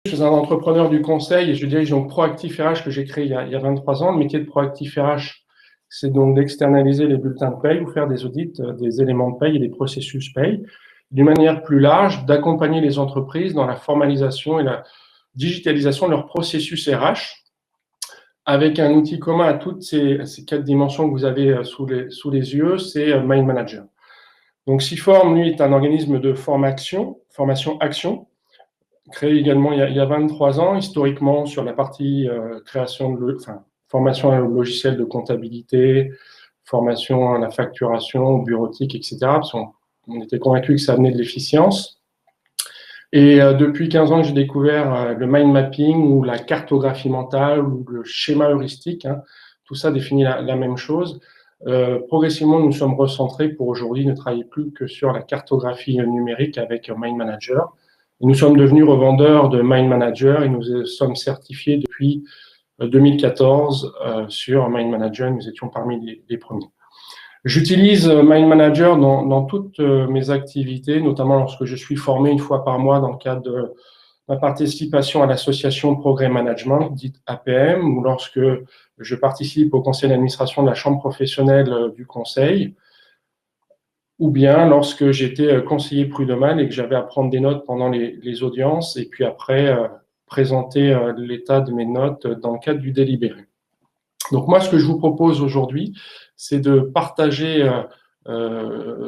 Je suis un entrepreneur du conseil et je dirige donc Proactif RH que j'ai créé il y a 23 ans. Le métier de Proactif RH, c'est donc d'externaliser les bulletins de paye ou faire des audits des éléments de paye et des processus paye. D'une manière plus large, d'accompagner les entreprises dans la formalisation et la digitalisation de leurs processus RH avec un outil commun à toutes ces 4 dimensions que vous avez sous les yeux, c'est Mind Manager. Donc Siform, lui, est un organisme de formation action, créé également il y a 23 ans, historiquement sur la partie formation à logiciel de comptabilité, formation à la facturation, bureautique, etc. Parce qu'on était convaincu que ça amenait de l'efficience. Et depuis 15 ans que j'ai découvert le mind mapping ou la cartographie mentale ou le schéma heuristique, tout ça définit la même chose. Progressivement, nous sommes recentrés pour aujourd'hui ne travailler plus que sur la cartographie numérique avec Mind Manager. Et nous sommes devenus revendeurs de Mind Manager et nous sommes certifiés depuis 2014 sur Mind Manager. Nous étions parmi les premiers. J'utilise Mind Manager dans toutes mes activités, notamment lorsque je suis formé une fois par mois dans le cadre de ma participation à l'association Progrès Management, dite APM, ou lorsque je participe au conseil d'administration de la chambre professionnelle du conseil, ou bien lorsque j'étais conseiller prud'homal et que j'avais à prendre des notes pendant les audiences, et puis après présenter l'état de mes notes dans le cadre du délibéré. Donc moi, ce que je vous propose aujourd'hui, c'est de partager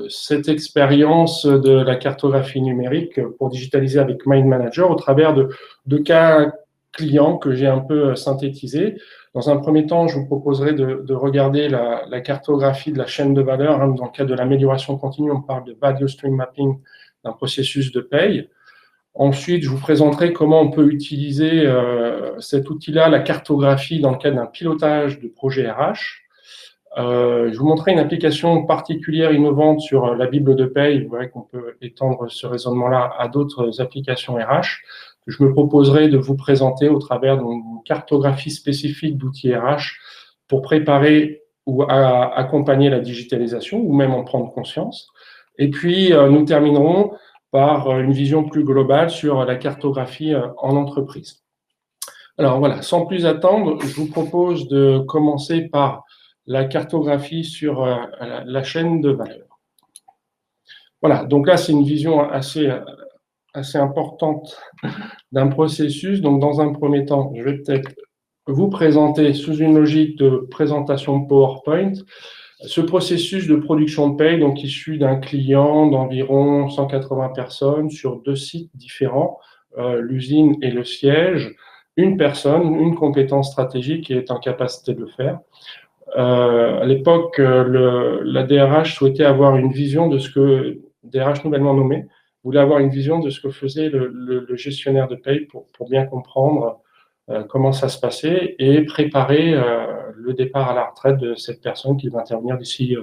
cette expérience de la cartographie numérique pour digitaliser avec Mind Manager au travers de cas clients que j'ai un peu synthétisés. Dans un premier temps, je vous proposerai de regarder la cartographie de la chaîne de valeur. Dans le cadre de l'amélioration continue, on parle de value stream mapping d'un processus de paye. Ensuite, je vous présenterai comment on peut utiliser cet outil-là, la cartographie, dans le cadre d'un pilotage de projet RH. Je vous montrerai une application particulière, innovante sur la Bible de paye. Vous verrez qu'on peut étendre ce raisonnement-là à d'autres applications RH. Que je me proposerai de vous présenter au travers d'une cartographie spécifique d'outils RH pour préparer ou accompagner la digitalisation ou même en prendre conscience. Et puis, nous terminerons par une vision plus globale sur la cartographie en entreprise. Alors voilà, sans plus attendre, je vous propose de commencer par la cartographie sur la chaîne de valeur. Voilà, donc là, c'est une vision assez importante d'un processus. Donc, dans un premier temps, je vais peut-être vous présenter sous une logique de présentation PowerPoint ce processus de production de paye, donc issu d'un client d'environ 180 personnes sur 2 sites différents, l'usine et le siège, une personne, une compétence stratégique qui est en capacité de le faire. À l'époque, la DRH souhaitait avoir une vision de ce que, DRH nouvellement nommé, voulait avoir une vision de ce que faisait le gestionnaire de paye pour bien comprendre comment ça se passait et préparer le départ à la retraite de cette personne qui va intervenir d'ici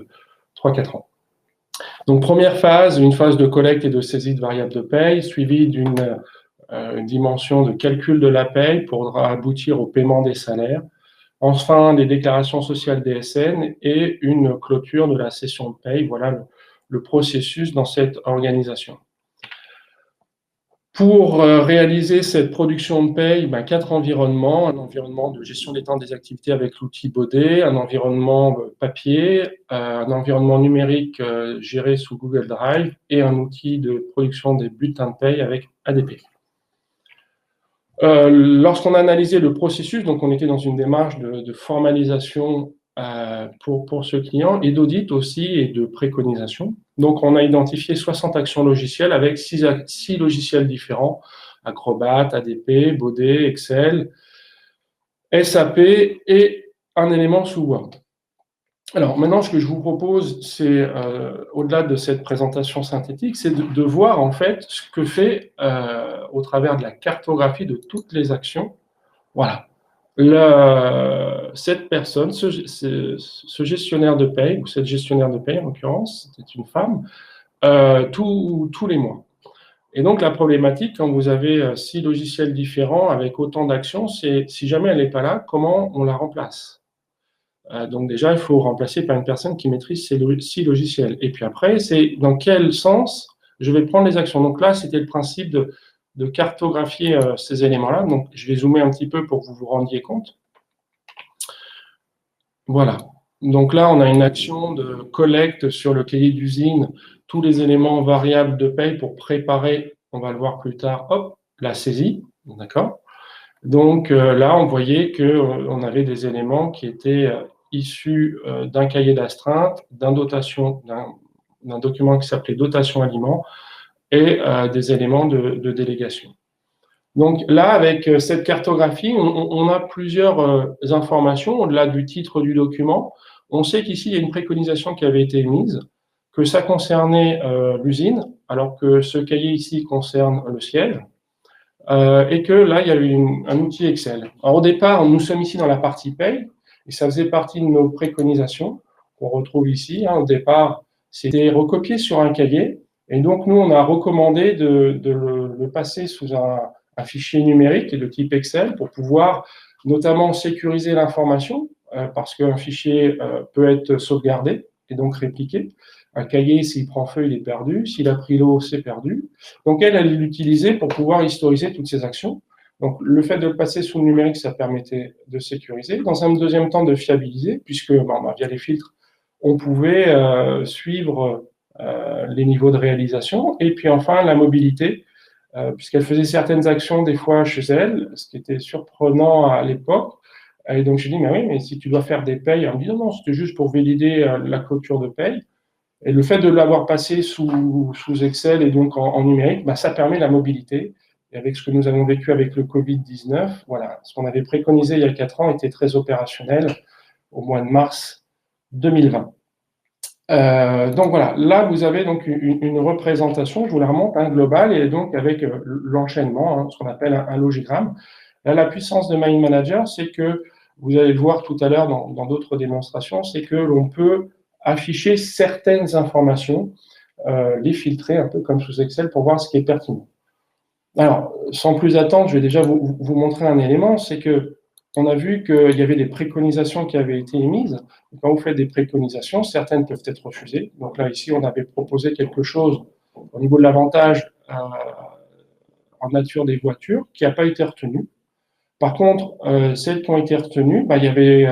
3-4 ans. Donc, première phase, une phase de collecte et de saisie de variables de paye, suivie d'une dimension de calcul de la paye pour aboutir au paiement des salaires. Enfin, les déclarations sociales DSN et une clôture de la session de paye. Voilà le processus dans cette organisation. Pour réaliser cette production de paye, 4 environnements. Un environnement de gestion des temps des activités avec l'outil Baudet, un environnement papier, un environnement numérique géré sous Google Drive et un outil de production des bulletins de paye avec ADP. Lorsqu'on a analysé le processus, donc on était dans une démarche de formalisation pour ce client et d'audit aussi et de préconisation. Donc, on a identifié 60 actions logicielles avec 6 logiciels différents, Acrobat, ADP, Baudet, Excel, SAP et un élément sous Word. Alors, maintenant, ce que je vous propose, c'est, au-delà de cette présentation synthétique, c'est de voir, en fait, ce que fait, au travers de la cartographie de toutes les actions, voilà, cette personne, ce gestionnaire de paye, ou cette gestionnaire de paye en l'occurrence, c'était une femme, tous les mois. Et donc la problématique, quand vous avez 6 logiciels différents avec autant d'actions, c'est si jamais elle n'est pas là, comment on la remplace? Donc déjà, il faut remplacer par une personne qui maîtrise ces 6 logiciels. Et puis après, c'est dans quel sens je vais prendre les actions. Donc là, c'était le principe de cartographier ces éléments-là. Donc, je vais zoomer un petit peu pour que vous vous rendiez compte. Voilà. Donc là, on a une action de collecte sur le cahier d'usine, tous les éléments variables de paye pour préparer, on va le voir plus tard, hop, la saisie. D'accord. Donc là, on voyait qu'on avait des éléments qui étaient issus d'un cahier d'astreinte, d'un document qui s'appelait dotation aliments et des éléments de délégation. Donc là, avec cette cartographie, on a plusieurs informations au-delà du titre du document. On sait qu'ici, il y a une préconisation qui avait été émise, que ça concernait l'usine, alors que ce cahier ici concerne le siège. Et que là, il y a eu un outil Excel. Alors, au départ, nous sommes ici dans la partie paye, et ça faisait partie de nos préconisations qu'on retrouve ici. Au départ, c'était recopié sur un cahier, et donc nous, on a recommandé de le passer sous un fichier numérique de type Excel pour pouvoir notamment sécuriser l'information, parce qu'un fichier peut être sauvegardé et donc répliqué. Un cahier, s'il prend feu, il est perdu. S'il a pris l'eau, c'est perdu. Donc, elle l'utilisait pour pouvoir historiser toutes ces actions. Donc, le fait de le passer sous le numérique, ça permettait de sécuriser. Dans un deuxième temps, de fiabiliser, puisque via les filtres, on pouvait suivre les niveaux de réalisation. Et puis enfin, la mobilité, puisqu'elle faisait certaines actions des fois chez elle, ce qui était surprenant à l'époque. Et donc, je dis, mais oui, mais si tu dois faire des payes, elle me dit, non, c'était juste pour valider la clôture de paye. Et le fait de l'avoir passé sous Excel et donc en numérique, ça permet la mobilité. Et avec ce que nous avons vécu avec le Covid-19, voilà, ce qu'on avait préconisé il y a 4 ans était très opérationnel au mois de mars 2020. Donc voilà, là vous avez donc une représentation, je vous la remonte, globale, et donc avec l'enchaînement, ce qu'on appelle un logigramme. Là, la puissance de Mind Manager, c'est que, vous allez le voir tout à l'heure dans d'autres démonstrations, c'est que l'on peut afficher certaines informations, les filtrer un peu comme sous Excel pour voir ce qui est pertinent. Alors, sans plus attendre, je vais déjà vous montrer un élément, c'est que on a vu qu'il y avait des préconisations qui avaient été émises. Quand vous faites des préconisations, certaines peuvent être refusées. Donc là, ici, on avait proposé quelque chose au niveau de l'avantage en nature des voitures qui n'a pas été retenu. Par contre, celles qui ont été retenues, il y avait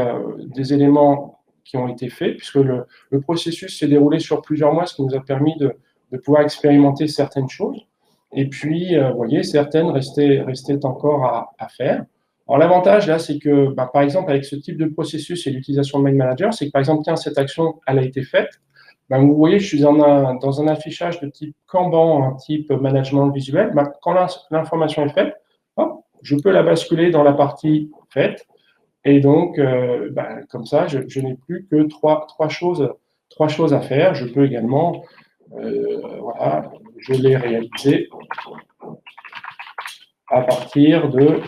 des éléments qui ont été faits, puisque le processus s'est déroulé sur plusieurs mois, ce qui nous a permis de pouvoir expérimenter certaines choses. Et puis, vous voyez, certaines restaient encore à faire. Alors, l'avantage, là, c'est que, par exemple, avec ce type de processus et l'utilisation de Mind Manager, c'est que, par exemple, tiens, cette action, elle a été faite. Vous voyez, je suis dans un affichage de type Kanban, un type management visuel. Quand l'information est faite, hop, je peux la basculer dans la partie faite. Et donc, comme ça, je n'ai plus que trois choses à faire. Je peux également, voilà, je l'ai réalisé à partir de...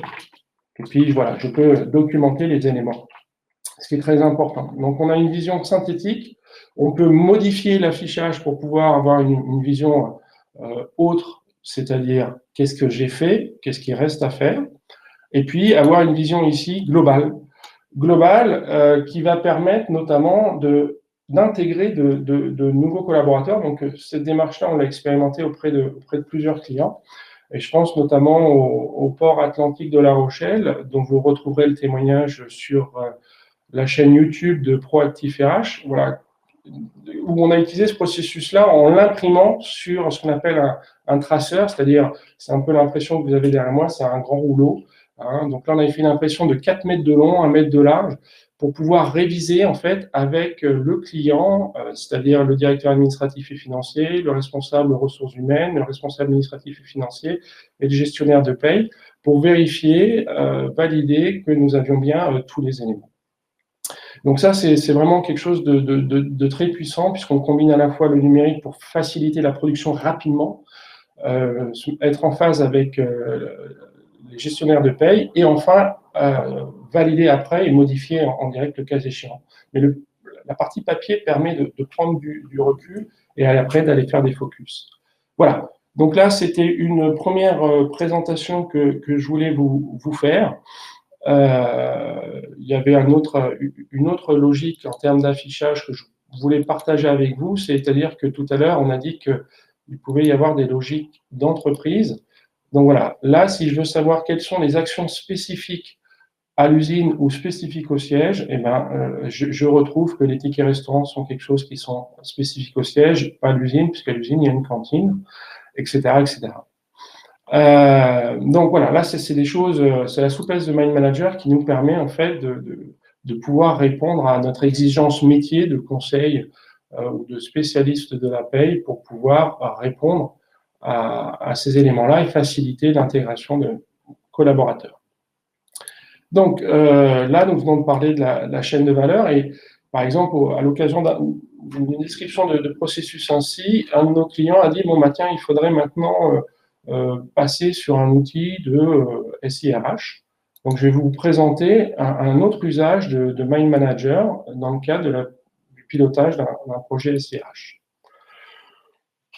Et puis, voilà, je peux documenter les éléments, ce qui est très important. Donc, on a une vision synthétique. On peut modifier l'affichage pour pouvoir avoir une vision autre, c'est-à-dire qu'est-ce que j'ai fait, qu'est-ce qui reste à faire, et puis avoir une vision ici globale qui va permettre notamment d'intégrer de nouveaux collaborateurs. Donc, cette démarche-là, on l'a expérimentée auprès de plusieurs clients. Et je pense notamment au port Atlantique de La Rochelle, dont vous retrouverez le témoignage sur la chaîne YouTube de Proactif RH, voilà, où on a utilisé ce processus-là en l'imprimant sur ce qu'on appelle un traceur, c'est-à-dire, c'est un peu l'impression que vous avez derrière moi, c'est un grand rouleau. Donc là, on avait fait une impression de 4 mètres de long, 1 mètre de large, pour pouvoir réviser en fait avec le client, c'est-à-dire le directeur administratif et financier, le responsable ressources humaines, le responsable administratif et financier et le gestionnaire de paye, pour vérifier, valider que nous avions bien tous les éléments. Donc ça, c'est vraiment quelque chose de très puissant, puisqu'on combine à la fois le numérique pour faciliter la production rapidement, être en phase avec les gestionnaires de paye, et enfin valider après et modifier en direct le cas échéant. Mais la partie papier permet de prendre du recul et après d'aller faire des focus. Voilà. Donc là, c'était une première présentation que je voulais vous faire. Il y avait une autre logique en termes d'affichage que je voulais partager avec vous, c'est-à-dire que tout à l'heure, on a dit qu'il pouvait y avoir des logiques d'entreprise Donc voilà, là, si je veux savoir quelles sont les actions spécifiques à l'usine ou spécifiques au siège, eh ben, je retrouve que les tickets restaurants sont quelque chose qui sont spécifiques au siège, pas à l'usine, puisqu'à l'usine, il y a une cantine, etc., etc. Donc voilà, là, c'est des choses, c'est la souplesse de Mind Manager qui nous permet en fait de pouvoir répondre à notre exigence métier de conseil ou de spécialiste de la paye pour pouvoir répondre à ces éléments-là et faciliter l'intégration de collaborateurs. Donc là, nous venons de parler de la chaîne de valeur et par exemple, à l'occasion d'une description de processus ainsi, un de nos clients a dit, bon, bah, tiens, il faudrait maintenant passer sur un outil de SIRH. Donc, je vais vous présenter un autre usage de Mind Manager dans le cadre du pilotage d'un projet SIRH.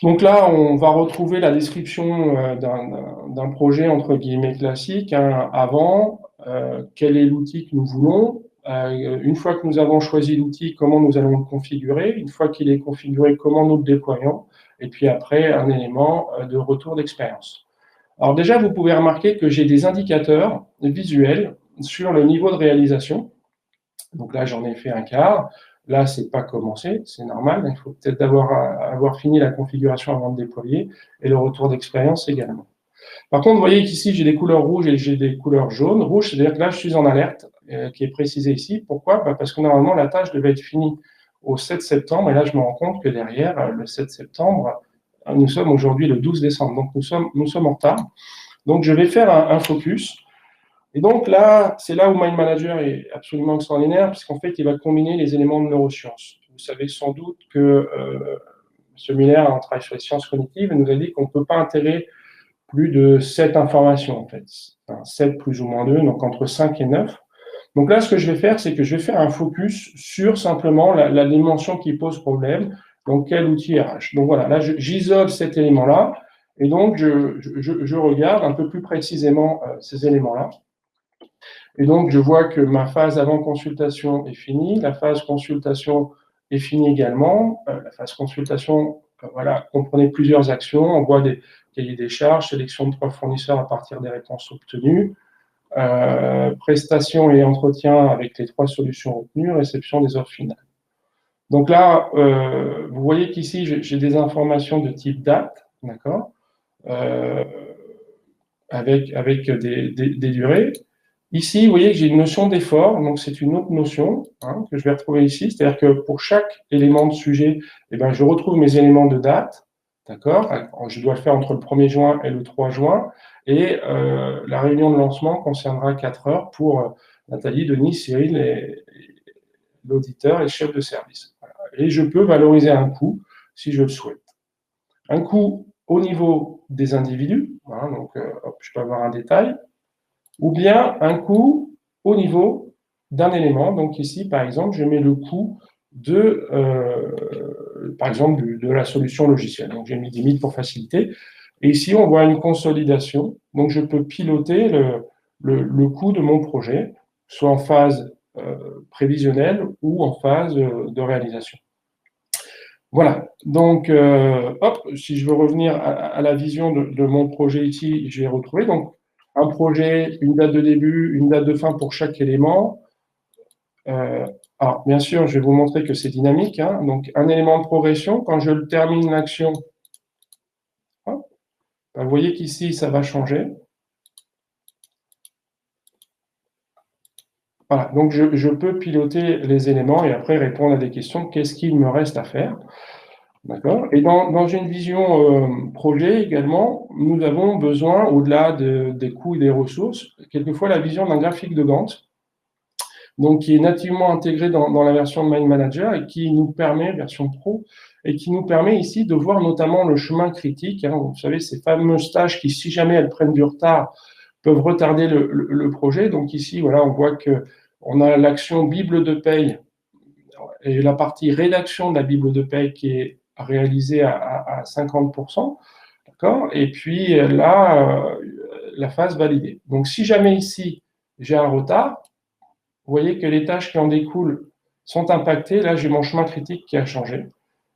Donc là, on va retrouver la description d'un projet entre guillemets classique, hein, avant, quel est l'outil que nous voulons, une fois que nous avons choisi l'outil, comment nous allons le configurer, une fois qu'il est configuré, comment nous le déployons, et puis après, un élément de retour d'expérience. Alors déjà, vous pouvez remarquer que j'ai des indicateurs visuels sur le niveau de réalisation. Donc là, j'en ai fait un quart. Là, c'est pas commencé, c'est normal. Il faut peut-être avoir fini la configuration avant de déployer et le retour d'expérience également. Par contre, vous voyez qu'ici, j'ai des couleurs rouges et j'ai des couleurs jaunes. Rouge, c'est-à-dire que là, je suis en alerte, qui est précisé ici. Pourquoi? Parce que normalement, la tâche devait être finie au 7 septembre. Et là, je me rends compte que derrière, le 7 septembre, nous sommes aujourd'hui le 12 décembre. Donc, nous sommes en retard. Donc, je vais faire un focus. Et donc là, c'est là où Mind Manager est absolument extraordinaire, puisqu'en fait, il va combiner les éléments de neurosciences. Vous savez sans doute que M. Miller, en travail sur les sciences cognitives, nous a dit qu'on ne peut pas intégrer plus de 7 informations, en fait. Enfin, 7 plus ou moins 2, donc entre 5 et 9. Donc là, ce que je vais faire, c'est que je vais faire un focus sur simplement la dimension qui pose problème, donc quel outil RH. Donc voilà, là, j'isole cet élément-là, et donc je regarde un peu plus précisément ces éléments-là. Et donc, je vois que ma phase avant consultation est finie, la phase consultation est finie également. La phase consultation, voilà, comprenait plusieurs actions, envoi des cahiers des charges, sélection de 3 fournisseurs à partir des réponses obtenues, prestation et entretien avec les 3 solutions retenues, réception des offres finales. Donc là, vous voyez qu'ici, j'ai des informations de type date, d'accord, avec des durées. Ici, vous voyez que j'ai une notion d'effort, donc c'est une autre notion que je vais retrouver ici, c'est-à-dire que pour chaque élément de sujet, eh ben, je retrouve mes éléments de date, d'accord. Je dois le faire entre le 1er juin et le 3 juin, et la réunion de lancement concernera 4 heures pour Nathalie, Denis, Cyril, et l'auditeur et le chef de service. Voilà. Et je peux valoriser un coût si je le souhaite. Un coût au niveau des individus, donc hop, je peux avoir un détail, ou bien un coût au niveau d'un élément. Donc ici, par exemple, je mets le coût par exemple, de la solution logicielle. Donc j'ai mis 10 000 pour faciliter. Et ici, on voit une consolidation. Donc je peux piloter le coût de mon projet, soit en phase prévisionnelle ou en phase de réalisation. Voilà, donc hop, si je veux revenir à la vision de mon projet ici, j'ai retrouvé donc un projet, une date de début, une date de fin pour chaque élément. Alors, bien sûr, je vais vous montrer que c'est dynamique. Donc, un élément de progression, quand je termine l'action, vous voyez qu'ici, ça va changer. Voilà, donc je peux piloter les éléments et après répondre à des questions. Qu'est-ce qu'il me reste à faire? D'accord. Et dans une vision projet également, nous avons besoin, au-delà des coûts et des ressources, quelquefois la vision d'un graphique de Gantt, donc qui est nativement intégré dans la version de Mind Manager et qui nous permet, version pro, et qui nous permet ici de voir notamment le chemin critique. Vous savez, ces fameuses tâches qui, si jamais elles prennent du retard, peuvent retarder le projet. Donc ici, voilà, on voit qu'on a l'action Bible de paye et la partie rédaction de la Bible de paye qui est réalisée à 50%, d'accord. Et puis là, la phase validée. Donc si jamais ici, j'ai un retard, vous voyez que les tâches qui en découlent sont impactées. Là, j'ai mon chemin critique qui a changé.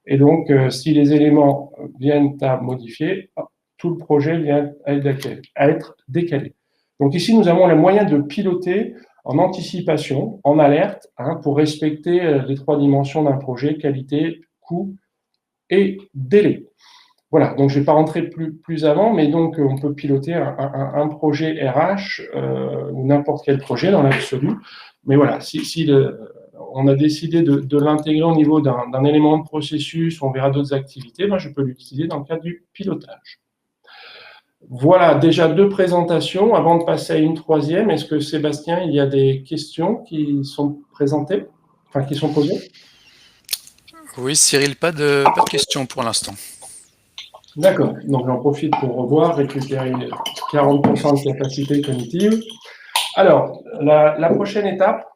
Et donc, si les éléments viennent à modifier, tout le projet vient à être décalé. Donc ici, nous avons les moyens de piloter en anticipation, en alerte, pour respecter les 3 dimensions d'un projet, qualité, coût et délai. Voilà, donc je ne vais pas rentrer plus avant, mais donc on peut piloter un projet RH ou n'importe quel projet dans l'absolu. Mais voilà, si on a décidé de l'intégrer au niveau d'un élément de processus, on verra d'autres activités, ben je peux l'utiliser dans le cadre du pilotage. Voilà, déjà 2 présentations. Avant de passer à une 3e, est-ce que Sébastien, il y a des questions qui sont présentées, enfin qui sont posées? Oui, Cyril, pas de questions pour l'instant. D'accord, donc j'en profite pour revoir, récupérer 40% de capacité cognitive. Alors, la prochaine étape,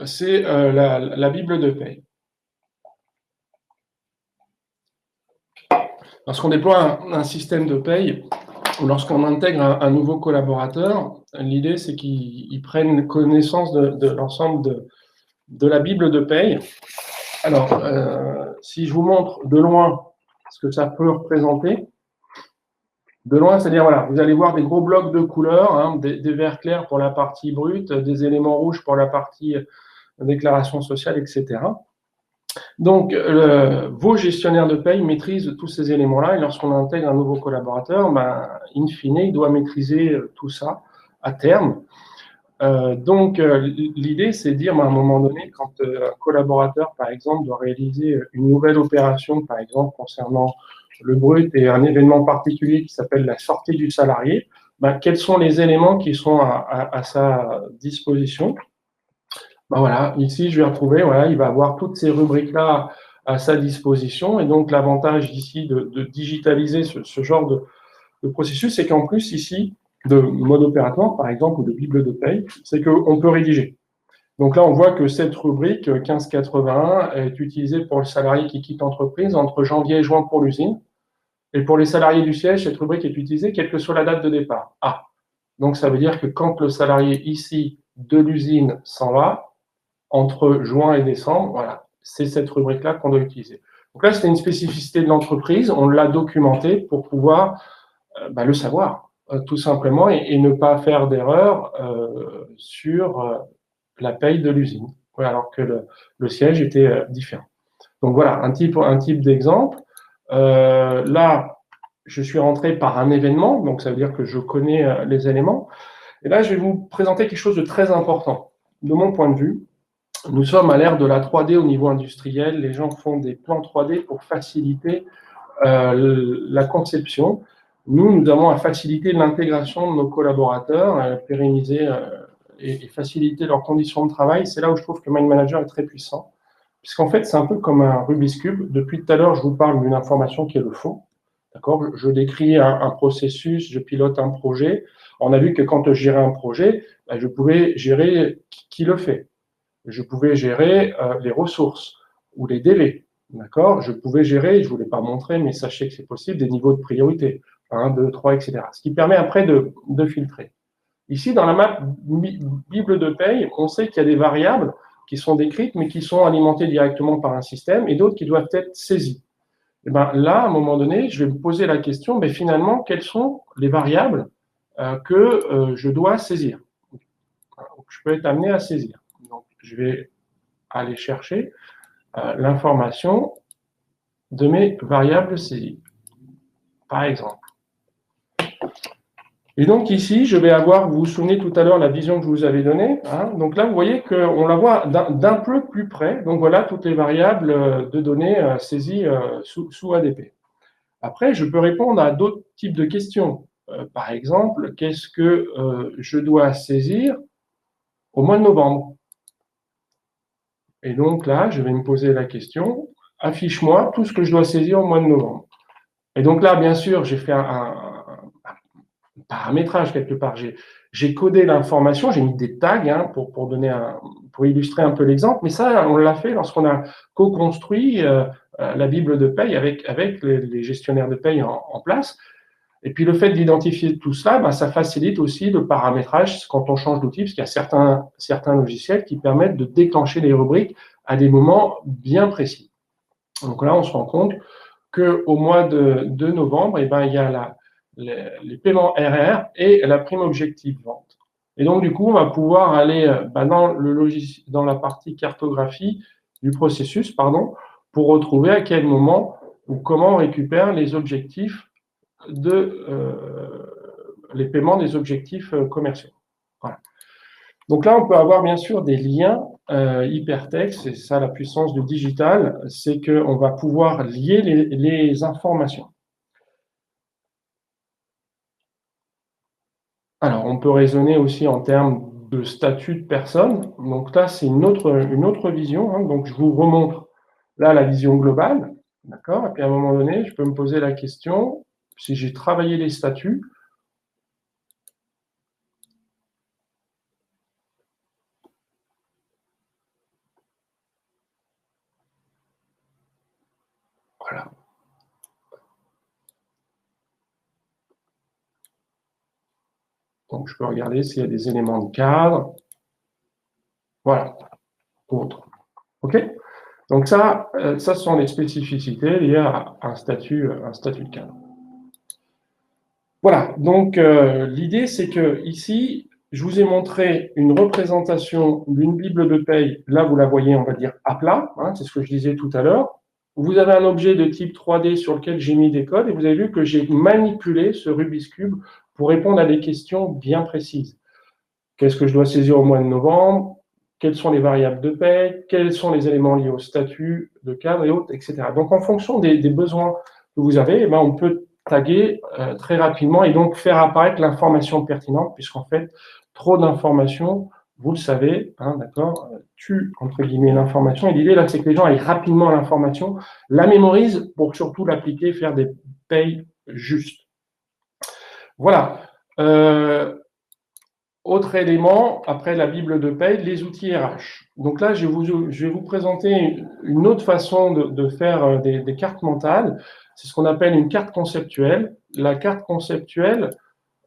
c'est la Bible de paie. Lorsqu'on déploie un système de paye, ou lorsqu'on intègre un nouveau collaborateur, l'idée c'est qu'il prenne connaissance de l'ensemble de la Bible de paye. Alors, si je vous montre de loin ce que ça peut représenter, de loin, c'est-à-dire, voilà, vous allez voir des gros blocs de couleurs, des verts clairs pour la partie brute, des éléments rouges pour la partie déclaration sociale, etc. Donc, vos gestionnaires de paye maîtrisent tous ces éléments-là, et lorsqu'on intègre un nouveau collaborateur, in fine, il doit maîtriser tout ça à terme. Donc, l'idée, c'est de dire, à un moment donné, quand un collaborateur, par exemple, doit réaliser une nouvelle opération, par exemple, concernant le brut et un événement particulier qui s'appelle la sortie du salarié, quels sont les éléments qui sont à sa disposition? Voilà, ici, je vais retrouver, voilà, il va avoir toutes ces rubriques-là à sa disposition. Et donc, l'avantage ici de digitaliser ce genre de processus, c'est qu'en plus, ici, de mode opératoire, par exemple, ou de bible de paye, c'est qu'on peut rédiger. Donc là, on voit que cette rubrique 1581 est utilisée pour le salarié qui quitte l'entreprise entre janvier et juin pour l'usine. Et pour les salariés du siège, cette rubrique est utilisée quelle que soit la date de départ. Donc ça veut dire que quand le salarié ici de l'usine s'en va, entre juin et décembre, voilà, c'est cette rubrique-là qu'on doit utiliser. Donc là, c'est une spécificité de l'entreprise, on l'a documenté pour pouvoir le savoir, tout simplement, et ne pas faire d'erreur sur la paye de l'usine, alors que le siège était différent. Donc voilà, un type d'exemple. Là, je suis rentré par un événement, donc ça veut dire que je connais les éléments. Et là, je vais vous présenter quelque chose de très important. De mon point de vue, nous sommes à l'ère de la 3D au niveau industriel. Les gens font des plans 3D pour faciliter la conception. Nous avons à faciliter l'intégration de nos collaborateurs, pérenniser et faciliter leurs conditions de travail. C'est là où je trouve que Mind Manager est très puissant. Puisqu'en fait, c'est un peu comme un Rubik's Cube. Depuis tout à l'heure, je vous parle d'une information qui est le faux. D'accord ? Je décris un processus, je pilote un projet. On a vu que quand je gérais un projet, je pouvais gérer qui le fait. Je pouvais gérer les ressources ou les délais. D'accord ? Je pouvais gérer, je ne vous l'ai pas montré, mais sachez que c'est possible, des niveaux de priorité. 1, 2, 3, etc. Ce qui permet après de filtrer. Ici, dans la map Bible de paye, on sait qu'il y a des variables qui sont décrites, mais qui sont alimentées directement par un système, et d'autres qui doivent être saisies. Et là, à un moment donné, je vais me poser la question, mais finalement, quelles sont les variables que je dois saisir ? Je peux être amené à saisir. Donc, je vais aller chercher l'information de mes variables saisies, par exemple. Et donc ici, je vais avoir, vous vous souvenez tout à l'heure la vision que je vous avais donnée. Donc là, vous voyez qu'on la voit d'un peu plus près. Donc voilà toutes les variables de données saisies sous ADP. Après, je peux répondre à d'autres types de questions. Par exemple, qu'est-ce que je dois saisir au mois de novembre ? Et donc là, je vais me poser la question, affiche-moi tout ce que je dois saisir au mois de novembre. Et donc là, bien sûr, j'ai fait un paramétrage quelque part. J'ai codé l'information, j'ai mis des tags pour illustrer un peu l'exemple, mais ça, on l'a fait lorsqu'on a co-construit la Bible de paye avec les gestionnaires de paye en place. Et puis le fait d'identifier tout cela, ça facilite aussi le paramétrage quand on change d'outil, parce qu'il y a certains logiciels qui permettent de déclencher les rubriques à des moments bien précis. Donc là, on se rend compte qu'au mois de novembre, eh ben, il y a les paiements RR et la prime objectif vente. Et donc, du coup, on va pouvoir aller dans la partie cartographie du processus, pour retrouver à quel moment ou comment on récupère les objectifs les paiements des objectifs commerciaux. Voilà. Donc là, on peut avoir bien sûr des liens hypertextes, c'est ça la puissance du digital, c'est qu'on va pouvoir lier les informations. Alors, on peut raisonner aussi en termes de statut de personne. Donc là, c'est une autre vision. Donc, je vous remontre là la vision globale. D'accord? Et puis, à un moment donné, je peux me poser la question, si j'ai travaillé les statuts, voilà. Donc, je peux regarder s'il y a des éléments de cadre. Voilà. Autre. OK? Donc, ça, ce sont les spécificités liées à un statut de cadre. Voilà. Donc, l'idée, c'est que ici, je vous ai montré une représentation d'une Bible de paye. Là, vous la voyez, on va dire, à plat. C'est ce que je disais tout à l'heure. Vous avez un objet de type 3D sur lequel j'ai mis des codes et vous avez vu que j'ai manipulé ce Rubik's Cube pour répondre à des questions bien précises. Qu'est-ce que je dois saisir au mois de novembre? Quelles sont les variables de paie? Quels sont les éléments liés au statut de cadre et autres, etc. Donc, en fonction des besoins que vous avez, on peut taguer très rapidement et donc faire apparaître l'information pertinente, puisqu'en fait, trop d'informations, vous le savez, d'accord, tue, entre guillemets, l'information. Et l'idée, là, c'est que les gens aillent rapidement à l'information, la mémorisent pour surtout l'appliquer, faire des payes justes. Voilà. Autre élément, après la Bible de paye, les outils RH. Donc là, je vais vous présenter une autre façon de faire des cartes mentales. C'est ce qu'on appelle une carte conceptuelle. La carte conceptuelle,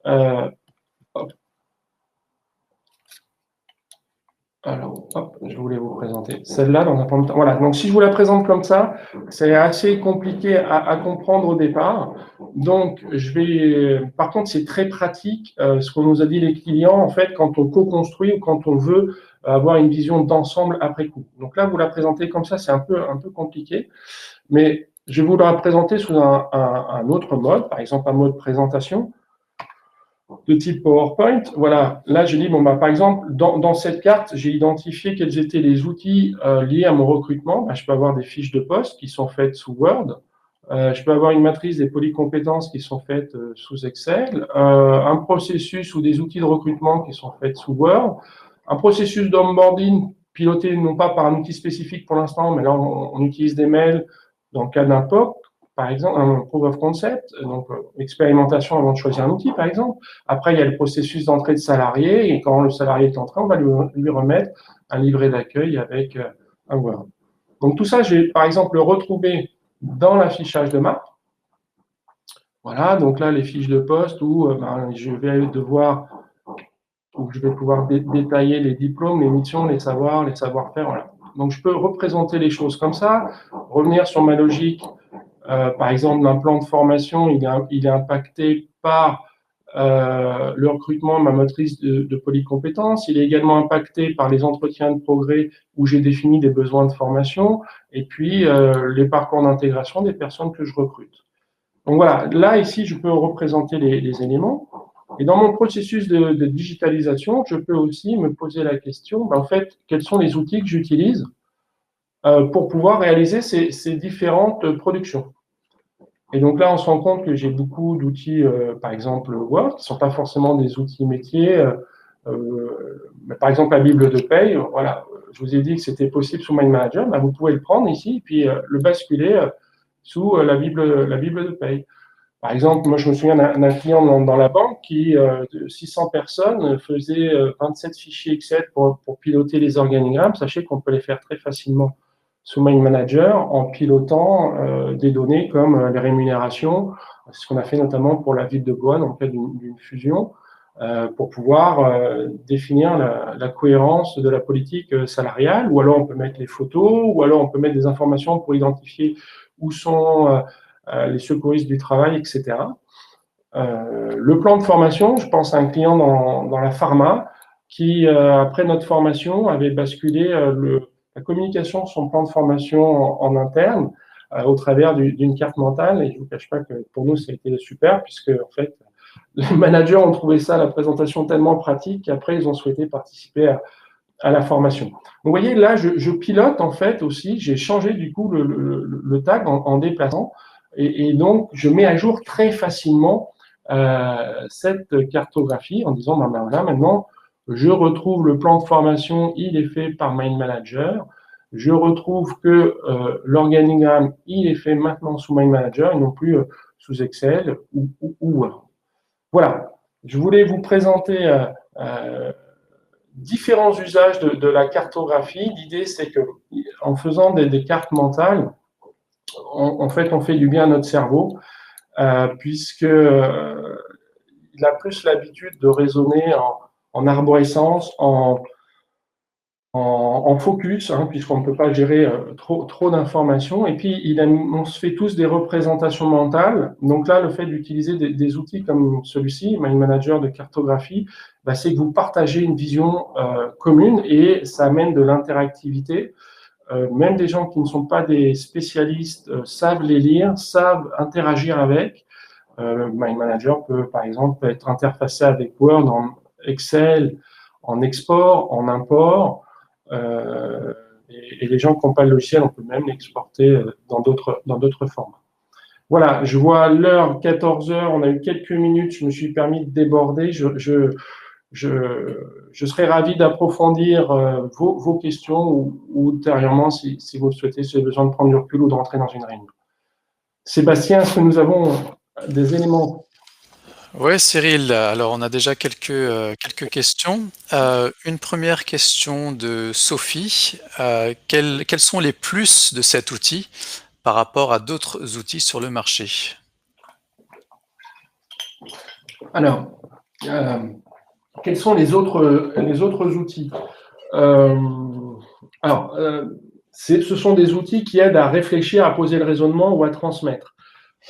je voulais vous présenter celle-là dans un premier temps. Voilà, donc si je vous la présente comme ça, c'est assez compliqué à comprendre au départ. Donc, par contre, c'est très pratique, ce qu'on nous a dit les clients, en fait, quand on co-construit ou quand on veut avoir une vision d'ensemble après coup. Donc là, vous la présentez comme ça, c'est un peu compliqué, mais je vais vous la présenter sous un autre mode, par exemple un mode présentation de type PowerPoint. Voilà, là j'ai dit, par exemple, dans cette carte, j'ai identifié quels étaient les outils liés à mon recrutement. Je peux avoir des fiches de poste qui sont faites sous Word. Je peux avoir une matrice des polycompétences qui sont faites sous Excel, un processus ou des outils de recrutement qui sont faits sous Word, un processus d'onboarding piloté non pas par un outil spécifique pour l'instant, mais là on utilise des mails dans le cas d'un POC, par exemple, un proof of concept, donc expérimentation avant de choisir un outil, par exemple. Après, il y a le processus d'entrée de salarié, et quand le salarié est entré, on va lui remettre un livret d'accueil avec un Word. Donc tout ça, je vais par exemple le retrouver dans l'affichage de marque. Voilà, donc là, les fiches de poste où je vais pouvoir détailler les diplômes, les missions, les savoir-faire. Voilà. Donc je peux représenter les choses comme ça, revenir sur ma logique. Par exemple, d'un plan de formation, il est impacté par le recrutement, ma matrice de polycompétences. Il est également impacté par les entretiens de progrès où j'ai défini des besoins de formation et puis les parcours d'intégration des personnes que je recrute. Donc voilà, là, ici, je peux représenter les éléments. Et dans mon processus de digitalisation, je peux aussi me poser la question, en fait, quels sont les outils que j'utilise pour pouvoir réaliser ces différentes productions. Et donc là, on se rend compte que j'ai beaucoup d'outils, par exemple Word, qui ne sont pas forcément des outils métiers. Mais par exemple, la Bible de paye, voilà, je vous ai dit que c'était possible sous Mind Manager, vous pouvez le prendre ici et puis le basculer sous la Bible de paye. Par exemple, moi, je me souviens d'un client dans la banque qui, de 600 personnes, faisait 27 fichiers Excel pour piloter les organigrammes. Sachez qu'on peut les faire très facilement sous Mind Manager en pilotant des données comme les rémunérations. C'est ce qu'on a fait notamment pour la ville de Boine en cas d'une fusion, pour pouvoir définir la cohérence de la politique salariale. Ou alors on peut mettre les photos, ou alors on peut mettre des informations pour identifier où sont les secouristes du travail, etc. Le plan de formation, je pense à un client dans la pharma qui, après notre formation, avait basculé la communication de son plan de formation en interne au travers d'une carte mentale. Et je ne vous cache pas que pour nous, ça a été super, puisque en fait, les managers ont trouvé ça, la présentation, tellement pratique qu'après, ils ont souhaité participer à la formation. Donc, vous voyez, là, je pilote en fait aussi, j'ai changé du coup le tag en déplaçant, et donc je mets à jour très facilement cette cartographie en disant, ben là, maintenant, je retrouve le plan de formation, il est fait par Mind Manager, je retrouve que l'organigramme, il est fait maintenant sous Mind Manager et non plus sous Excel ou voilà. Je voulais vous présenter différents usages de la cartographie. L'idée, c'est que en faisant des cartes mentales, en fait, on fait du bien à notre cerveau, puisque il a plus l'habitude de raisonner en arborescence, en focus, hein, puisqu'on ne peut pas gérer trop d'informations. Et puis, on se fait tous des représentations mentales. Donc là, le fait d'utiliser des outils comme celui-ci, Mind Manager de cartographie, bah, c'est que vous partagez une vision commune et ça amène de l'interactivité. Même des gens qui ne sont pas des spécialistes savent les lire, savent interagir avec. Mind Manager peut, par exemple, être interfacé avec Word, en Excel, en export, en import. Et les gens qui n'ont pas le logiciel, on peut même l'exporter dans d'autres formats. Voilà, je vois l'heure, 14 heures, on a eu quelques minutes, je me suis permis de déborder. Je serais ravi d'approfondir vos questions ou ultérieurement, si vous le souhaitez, si vous avez besoin de prendre du recul ou de rentrer dans une réunion. Sébastien, est-ce que nous avons des éléments? Oui, Cyril, alors on a déjà quelques questions. Une première question de Sophie. Quels sont les plus de cet outil par rapport à d'autres outils sur le marché? Alors, quels sont les autres outils? Ce sont des outils qui aident à réfléchir, à poser le raisonnement ou à transmettre.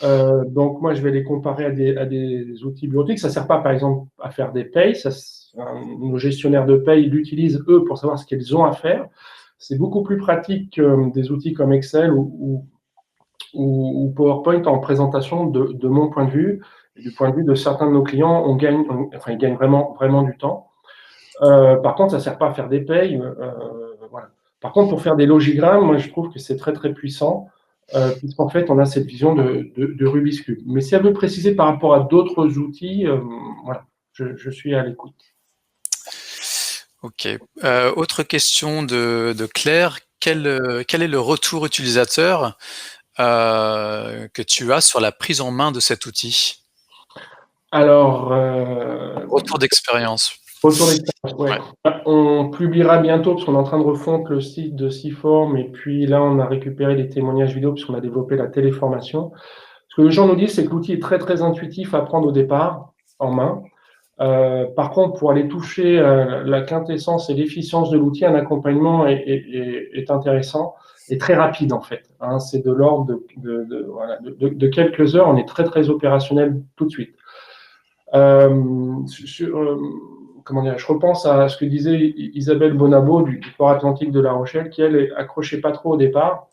Donc, moi, je vais les comparer à des outils bureautiques. Ça ne sert pas, par exemple, à faire des payes. Nos gestionnaires de paye l'utilisent, eux, pour savoir ce qu'ils ont à faire. C'est beaucoup plus pratique que des outils comme Excel ou PowerPoint en présentation de mon point de vue. Et du point de vue de certains de nos clients, ils gagnent vraiment du temps. Par contre, ça ne sert pas à faire des payes. Voilà. Par contre, pour faire des logigrammes, moi, je trouve que c'est très, très puissant, puisqu'en fait, on a cette vision de Rubik's Cube. Mais si elle veut préciser par rapport à d'autres outils, voilà, je suis à l'écoute. Ok. Autre question de Claire. Quel est le retour utilisateur que tu as sur la prise en main de cet outil? Alors, Retour d'expérience. retour d'expérience, ouais. Ouais. On publiera bientôt, parce qu'on est en train de refondre le site de Seaform, et puis là, on a récupéré les témoignages vidéo, puisqu'on a développé la téléformation. Ce que les gens nous disent, c'est que l'outil est très, très intuitif à prendre au départ, en main. Par contre, pour aller toucher la quintessence et l'efficience de l'outil, un accompagnement est intéressant et très rapide, en fait. Hein, c'est de l'ordre de quelques heures, on est très, très opérationnel tout de suite. Je repense à ce que disait Isabelle Bonabo du Port Atlantique de La Rochelle, qui, elle, accrochait pas trop au départ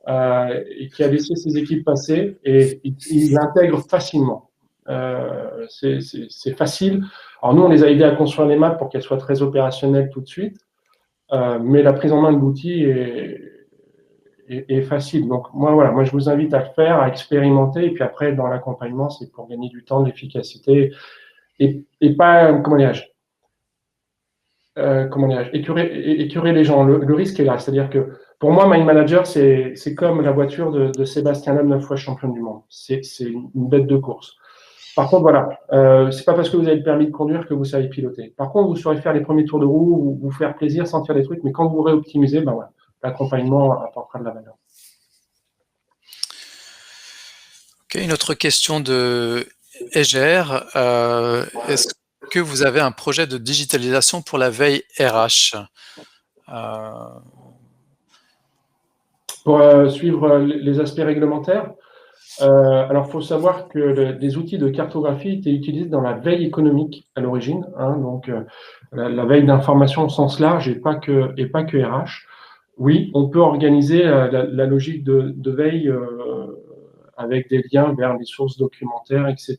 et qui a laissé ses équipes passer et il l'intègre facilement. C'est facile. Alors nous, on les a aidés à construire les maps pour qu'elles soient très opérationnelles tout de suite, mais la prise en main de l'outil est facile. Donc moi, je vous invite à le faire, à expérimenter, et puis après, dans l'accompagnement, c'est pour gagner du temps, de l'efficacité, et pas, écurer les gens. Le risque est là. C'est-à-dire que pour moi, Mind Manager, c'est comme la voiture de Sébastien Loeb, 9 fois champion du monde. C'est une bête de course. Par contre, voilà, c'est pas parce que vous avez le permis de conduire que vous savez piloter. Par contre, vous saurez faire les premiers tours de roue, vous faire plaisir, sentir des trucs, mais quand vous réoptimisez, ben voilà, l'accompagnement apportera de la valeur. Ok, une autre question de Eger. Est-ce que vous avez un projet de digitalisation pour la veille RH? Pour suivre les aspects réglementaires, Alors, il faut savoir que les outils de cartographie étaient utilisés dans la veille économique à l'origine, hein, donc la veille d'information au sens large et pas que RH. Oui, on peut organiser la logique de veille avec des liens vers les sources documentaires, etc.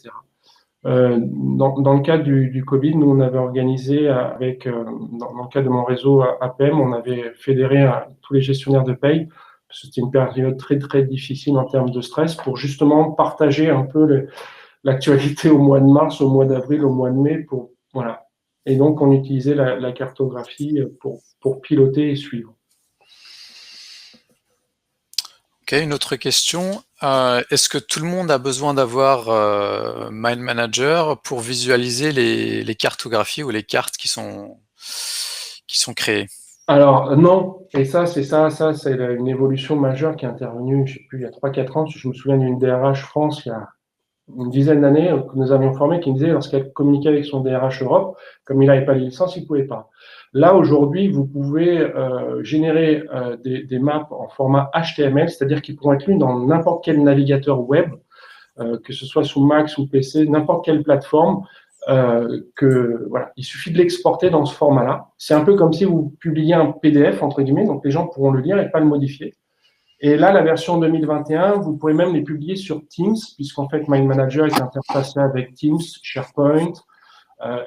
Dans le cadre du Covid, nous, on avait organisé dans le cadre de mon réseau APM, on avait fédéré tous les gestionnaires de paye. C'était une période très, très difficile en termes de stress pour justement partager un peu l'actualité au mois de mars, au mois d'avril, au mois de mai. Voilà. Et donc, on utilisait la cartographie pour piloter et suivre. Ok, une autre question. Est-ce que tout le monde a besoin d'avoir Mine Manager pour visualiser les cartographies ou les cartes qui sont créées? Alors, non, et ça, c'est une évolution majeure qui est intervenue, je ne sais plus, il y a 3-4 ans. Je me souviens d'une DRH France il y a une dizaine d'années que nous avions formé qui me disait, lorsqu'elle communiquait avec son DRH Europe, comme il n'avait pas les licences, il ne pouvait pas. Là, aujourd'hui, vous pouvez générer des maps en format HTML, c'est-à-dire qu'ils pourront être lus dans n'importe quel navigateur web, que ce soit sous Mac, sous PC, n'importe quelle plateforme. Voilà, il suffit de l'exporter dans ce format-là. C'est un peu comme si vous publiez un PDF, entre guillemets, donc les gens pourront le lire et pas le modifier. Et là, la version 2021, vous pourrez même les publier sur Teams, puisqu'en fait, Mine Manager est interfacé avec Teams, SharePoint,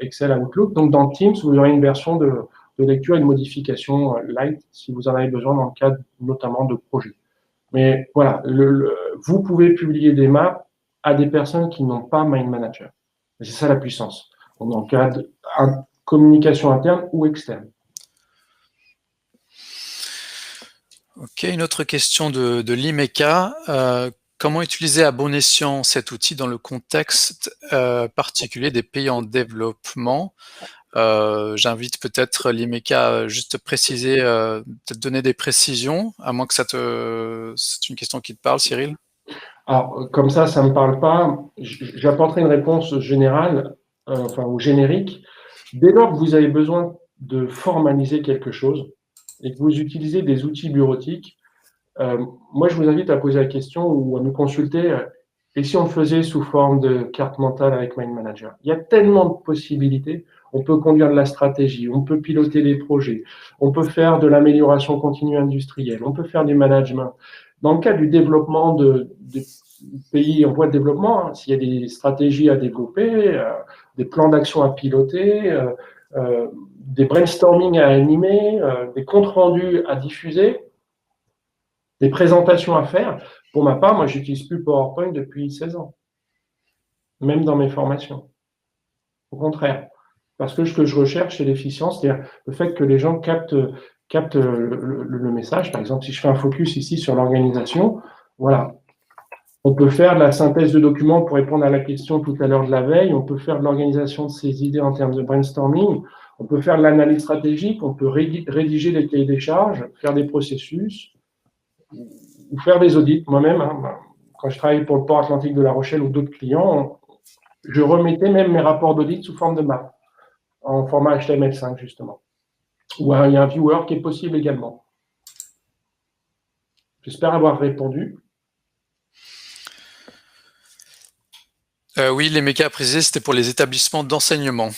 Excel, Outlook. Donc, dans Teams, vous aurez une version de lecture et de modification light, si vous en avez besoin dans le cadre notamment de projets. Mais voilà, vous pouvez publier des maps à des personnes qui n'ont pas Mine Manager. C'est ça la puissance. Dans le cadre de communication interne ou externe. Ok, une autre question de l'IMECA. Comment utiliser à bon escient cet outil dans le contexte particulier des pays en développement? J'invite peut-être l'IMECA juste préciser, peut-être donner des précisions, à moins que c'est une question qui te parle, Cyril. Alors, comme ça ne me parle pas. J'apporterai une réponse générale, ou générique. Dès lors que vous avez besoin de formaliser quelque chose et que vous utilisez des outils bureautiques, moi, je vous invite à poser la question ou à nous consulter. Et si on le faisait sous forme de carte mentale avec Mine Manager? Il y a tellement de possibilités. On peut conduire de la stratégie, on peut piloter des projets, on peut faire de l'amélioration continue industrielle, on peut faire du management. Dans le cas du développement des pays en voie de développement, s'il y a des stratégies à développer, des plans d'action à piloter, des brainstorming à animer, des comptes rendus à diffuser, des présentations à faire. Pour ma part, moi, j'utilise plus PowerPoint depuis 16 ans, même dans mes formations. Au contraire, parce que ce que je recherche, c'est l'efficience, c'est-à-dire le fait que les gens captent le message. Par exemple, si je fais un focus ici sur l'organisation, voilà. On peut faire de la synthèse de documents pour répondre à la question tout à l'heure de la veille. On peut faire de l'organisation de ces idées en termes de brainstorming. On peut faire de l'analyse stratégique. On peut rédiger des cahiers des charges, faire des processus ou faire des audits. Moi-même, hein, quand je travaillais pour le port Atlantique de La Rochelle ou d'autres clients, je remettais même mes rapports d'audit sous forme de map, en format HTML5 justement. Ou il y a un viewer qui est possible également. J'espère avoir répondu. Oui, les mécas à préciser, c'était pour les établissements d'enseignement,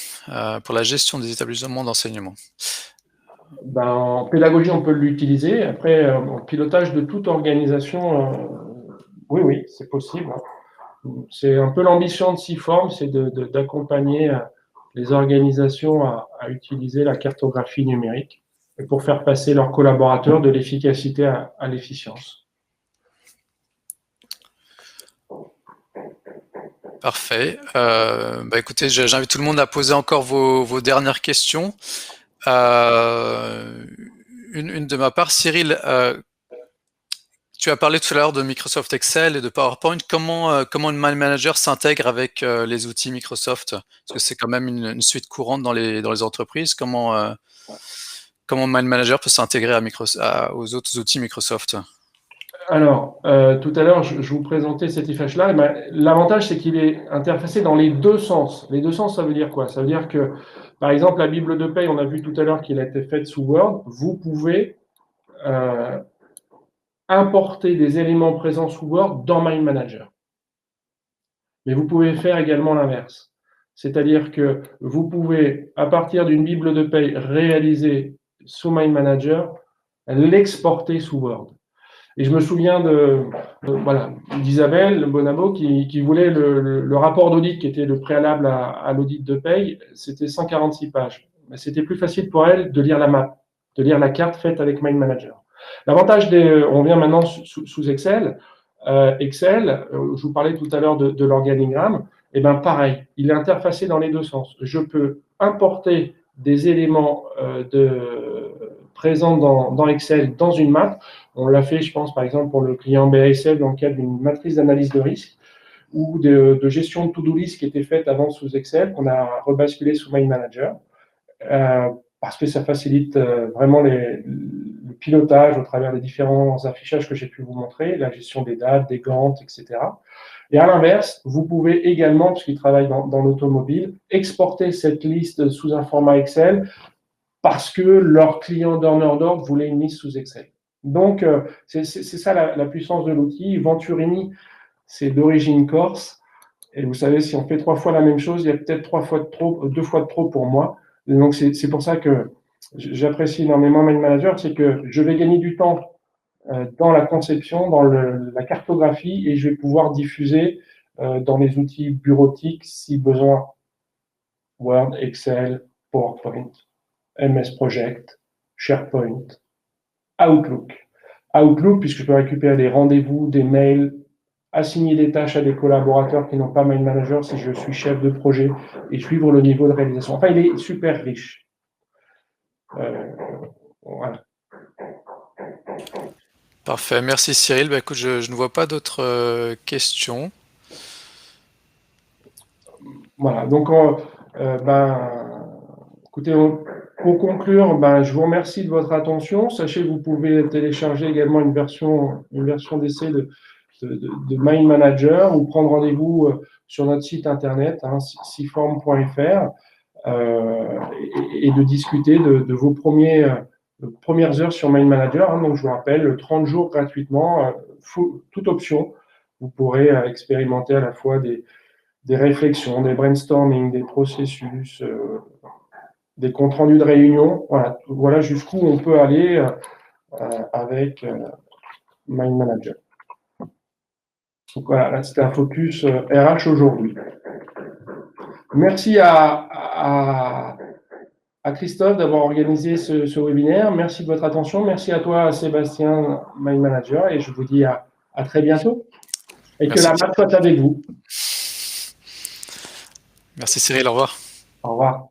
pour la gestion des établissements d'enseignement. En pédagogie, on peut l'utiliser. Après, en pilotage de toute organisation, oui, c'est possible. C'est un peu l'ambition de Siform, c'est d'accompagner les organisations à utiliser la cartographie numérique et pour faire passer leurs collaborateurs de l'efficacité à l'efficience. Parfait. Écoutez, j'invite tout le monde à poser encore vos dernières questions. Une de ma part, Cyril, tu as parlé tout à l'heure de Microsoft Excel et de PowerPoint. Comment une Mine Manager s'intègre avec les outils Microsoft? Parce que c'est quand même une suite courante dans les entreprises. Comment Mine Manager peut s'intégrer aux autres outils Microsoft? Alors, tout à l'heure, je vous présentais cet IFH-là. L'avantage, c'est qu'il est interfacé dans les deux sens. Les deux sens, ça veut dire quoi? Ça veut dire que, par exemple, la Bible de paye, on a vu tout à l'heure qu'il a été faite sous Word. Vous pouvez importer des éléments présents sous Word dans Mine Manager. Mais vous pouvez faire également l'inverse. C'est-à-dire que vous pouvez, à partir d'une bible de paye réalisée sous Mind Manager, l'exporter sous Word. Et je me souviens d'Isabelle Bonabo qui voulait le rapport d'audit qui était le préalable à l'audit de paye, c'était 146 pages. Mais c'était plus facile pour elle de lire la map, de lire la carte faite avec Mind Manager. L'avantage on vient maintenant sous Excel. Excel, je vous parlais tout à l'heure de l'organigramme, et bien pareil, il est interfacé dans les deux sens. Je peux importer des éléments présents dans Excel dans une map. On l'a fait, je pense, par exemple, pour le client BASF dans le cadre d'une matrice d'analyse de risque ou de gestion de to-do list qui était faite avant sous Excel, qu'on a rebasculé sous Mind Manager, parce que ça facilite vraiment le pilotage au travers des différents affichages que j'ai pu vous montrer, la gestion des dates, des Gantt, etc. Et à l'inverse, vous pouvez également, puisqu'ils travaillent dans l'automobile, exporter cette liste sous un format Excel parce que leur client donneur d'ordre voulait une liste sous Excel. Donc, c'est ça la puissance de l'outil. Venturini, c'est d'origine corse. Et vous savez, si on fait 3 fois la même chose, il y a peut-être 2 fois de trop pour moi. Et donc, c'est pour ça que j'apprécie énormément Mind Manager, c'est que je vais gagner du temps dans la conception, dans la cartographie, et je vais pouvoir diffuser dans les outils bureautiques, si besoin, Word, Excel, PowerPoint, MS Project, SharePoint, Outlook. Outlook, puisque je peux récupérer des rendez-vous, des mails, assigner des tâches à des collaborateurs qui n'ont pas Mind Manager si je suis chef de projet et suivre le niveau de réalisation. Enfin, il est super riche. Voilà. Parfait, merci Cyril. Bah, écoute, je ne vois pas d'autres questions. Voilà, donc écoutez, pour conclure, je vous remercie de votre attention. Sachez que vous pouvez télécharger également une version d'essai de Mind Manager ou prendre rendez-vous sur notre site internet, siform.fr, et de discuter de vos premières heures sur Mind Manager. Donc, je vous rappelle, 30 jours gratuitement, toute option. Vous pourrez expérimenter à la fois des réflexions, des brainstorming, des processus, des comptes rendus de réunion. Voilà jusqu'où on peut aller avec Mind Manager. Donc voilà, c'était un focus RH aujourd'hui. Merci à Christophe d'avoir organisé ce webinaire. Merci de votre attention. Merci à toi, Sébastien, Mind Manager, et je vous dis à très bientôt. Et merci. Que la maths soit avec vous. Merci Cyril, au revoir. Au revoir.